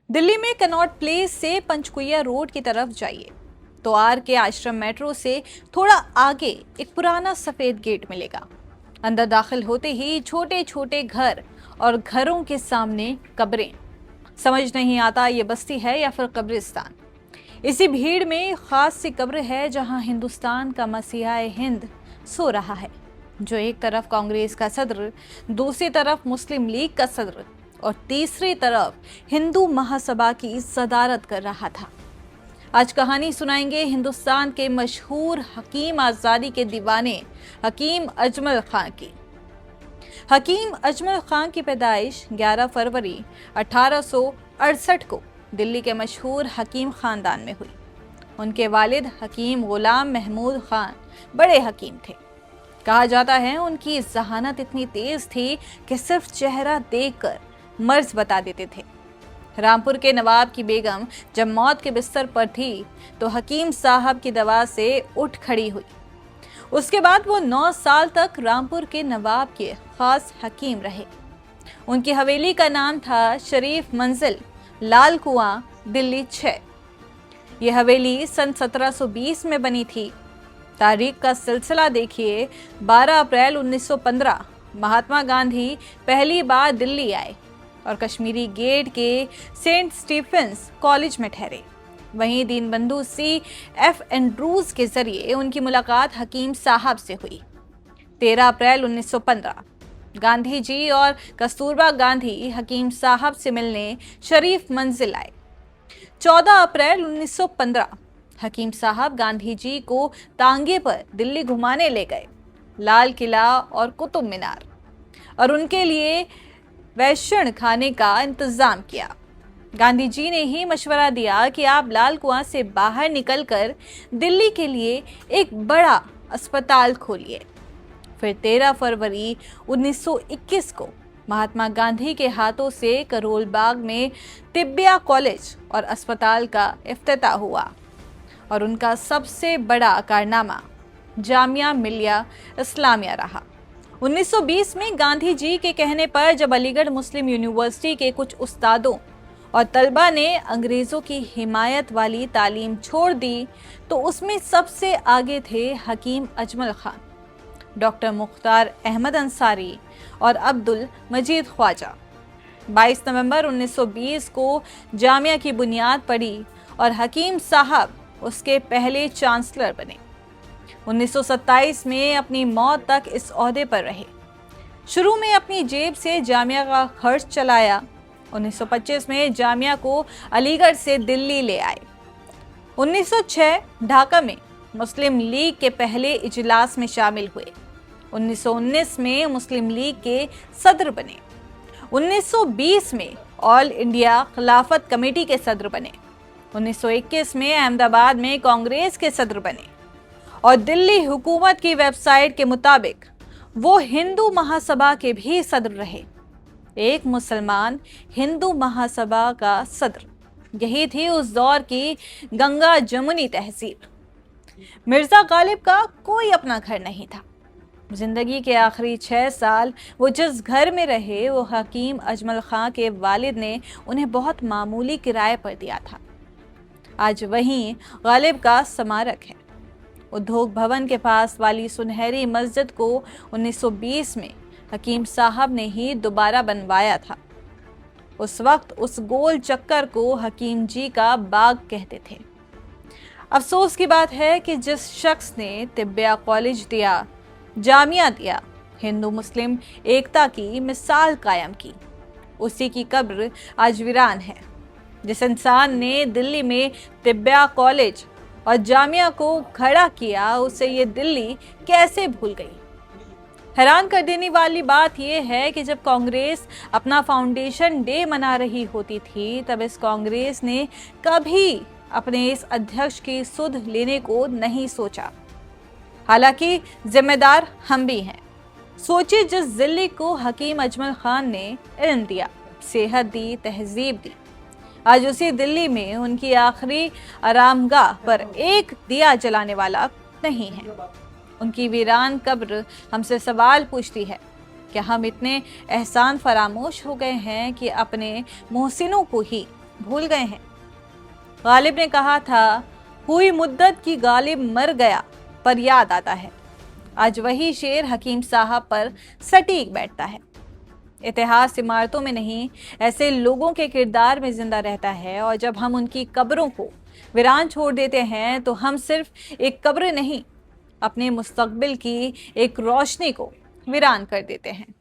दिल्ली में Connaught place से Panchkuiya road की तरफ जाइए तो आर के आश्रम मेट्रो से थोड़ा आगे एक पुराना सफेद गेट मिलेगा। अंदर दाखिल होते ही छोटे छोटे घर और घरों के सामने कब्रें। समझ नहीं आता ये बस्ती है या फिर कब्रिस्तान। इसी भीड़ में खास सी कब्र है जहां हिंदुस्तान का मसीहा हिंद सो रहा है, जो एक तरफ कांग्रेस का सदर, दूसरी तरफ मुस्लिम लीग का सदर और तीसरी तरफ हिंदू महासभा की सदारत कर रहा था। आज कहानी सुनाएंगे हिंदुस्तान के मशहूर हकीम आज़ादी के दीवाने हकीम अजमल खां की। हकीम अजमल खां की पैदाइश 11 फरवरी 1868 को दिल्ली के मशहूर हकीम खानदान में हुई। उनके वालिद हकीम गुलाम महमूद खान बड़े हकीम थे। कहा जाता है उनकी जहानत इतनी तेज थी कि सिर्फ चेहरा देखकर मर्ज बता देते थे। रामपुर के नवाब की बेगम जब मौत के बिस्तर पर थी तो हकीम साहब की दवा से उठ खड़ी हुई। उसके बाद वो 9 साल तक रामपुर के नवाब के खास हकीम रहे। उनकी हवेली का नाम था शरीफ मंजिल, लाल कुआं, दिल्ली 6। ये हवेली सन 1720 में बनी थी। तारीख का सिलसिला देखिए। 12 अप्रैल 1915 महात्मा गांधी पहली बार दिल्ली आए और कश्मीरी गेट के सेंट स्टीफेंस कॉलेज में ठहरे। वहीं दीनबंधु C.F. एंड्रूज के जरिए उनकी मुलाकात हकीम साहब से हुई। 13 अप्रैल 1915 गांधी जी और कस्तूरबा गांधी हकीम साहब से मिलने शरीफ मंजिल आए। 14 अप्रैल 1915 हकीम साहब गांधी जी को तांगे पर दिल्ली घुमाने ले गए, लाल किला और कुतुब मीनार, और उनके लिए वैश्यण खाने का इंतजाम किया। गांधी जी ने ही मशवरा दिया कि आप लाल कुआं से बाहर निकलकर दिल्ली के लिए एक बड़ा अस्पताल खोलिए। फिर 13 फरवरी 1921 को महात्मा गांधी के हाथों से करोल बाग में तिब्बिया कॉलेज और अस्पताल का इफ्तिताह हुआ और उनका सबसे बड़ा कारनामा जामिया मिलिया इस्लामिया रहा। 1920 में गांधी जी के कहने पर जब अलीगढ़ मुस्लिम यूनिवर्सिटी के कुछ उस्तादों और तलबा ने अंग्रेजों की हिमायत वाली तालीम छोड़ दी तो उसमें सबसे आगे थे हकीम अजमल खान, डॉक्टर मुख्तार अहमद अंसारी और अब्दुल मजीद ख्वाजा। 22 नवंबर 1920 को जामिया की बुनियाद पड़ी और हकीम साहब उसके पहले चांसलर बने। 1927 में अपनी मौत तक इस ओहदे पर रहे। शुरू में अपनी जेब से जामिया का खर्च चलाया। 1925 में जामिया को अलीगढ़ से दिल्ली ले आए। 1906 ढाका में मुस्लिम लीग के पहले इजलास में शामिल हुए। 1919 में मुस्लिम लीग के सदर बने। 1920 में ऑल इंडिया खिलाफत कमेटी के सदर बने। 1921 में अहमदाबाद में कांग्रेस के सदर बने और दिल्ली हुकूमत की वेबसाइट के मुताबिक वो हिंदू महासभा के भी सदर रहे। एक मुसलमान हिंदू महासभा का सदर। यही थी उस दौर की गंगा जमुनी तहजीब। मिर्जा गालिब का कोई अपना घर नहीं था। जिंदगी के आखिरी 6 साल वो जिस घर में रहे वो हकीम अजमल खां के वालिद ने उन्हें बहुत मामूली किराए पर दिया था। आज वहीं गालिब का स्मारक है। उद्योग भवन के पास वाली सुनहरी मस्जिद को 1920 में हकीम साहब ने ही दोबारा बनवाया था। उस वक्त उस गोल चक्कर को हकीम जी का बाग कहते थे। अफसोस की बात है कि जिस शख्स ने तिब्बिया कॉलेज दिया, जामिया दिया, हिंदू मुस्लिम एकता की मिसाल कायम की, उसी की कब्र आज वीरान है। जिस इंसान ने दिल्ली में तिब्बिया कॉलेज और जामिया को खड़ा किया, उसे ये दिल्ली कैसे भूल गई। हैरान कर देने वाली बात यह है कि जब कांग्रेस अपना फाउंडेशन डे मना रही होती थी तब इस कांग्रेस ने कभी अपने इस अध्यक्ष की सुध लेने को नहीं सोचा। हालांकि जिम्मेदार हम भी हैं। सोचिए, जिस दिल्ली को हकीम अजमल खान ने इल्म दिया, सेहत दी, तहजीब दी, आज उसी दिल्ली में उनकी आखिरी आरामगाह पर एक दिया जलाने वाला नहीं है। उनकी वीरान कब्र हमसे सवाल पूछती है कि हम इतने एहसान फरामोश हो गए हैं कि अपने मोहसिनों को ही भूल गए हैं। गालिब ने कहा था, हुई मुद्दत की गालिब मर गया पर याद आता है। आज वही शेर हकीम साहब पर सटीक बैठता है। इतिहास इमारतों में नहीं, ऐसे लोगों के किरदार में जिंदा रहता है, और जब हम उनकी कब्रों को वीरान छोड़ देते हैं तो हम सिर्फ एक कब्र नहीं, अपने मुस्तकबिल की एक रोशनी को वीरान कर देते हैं।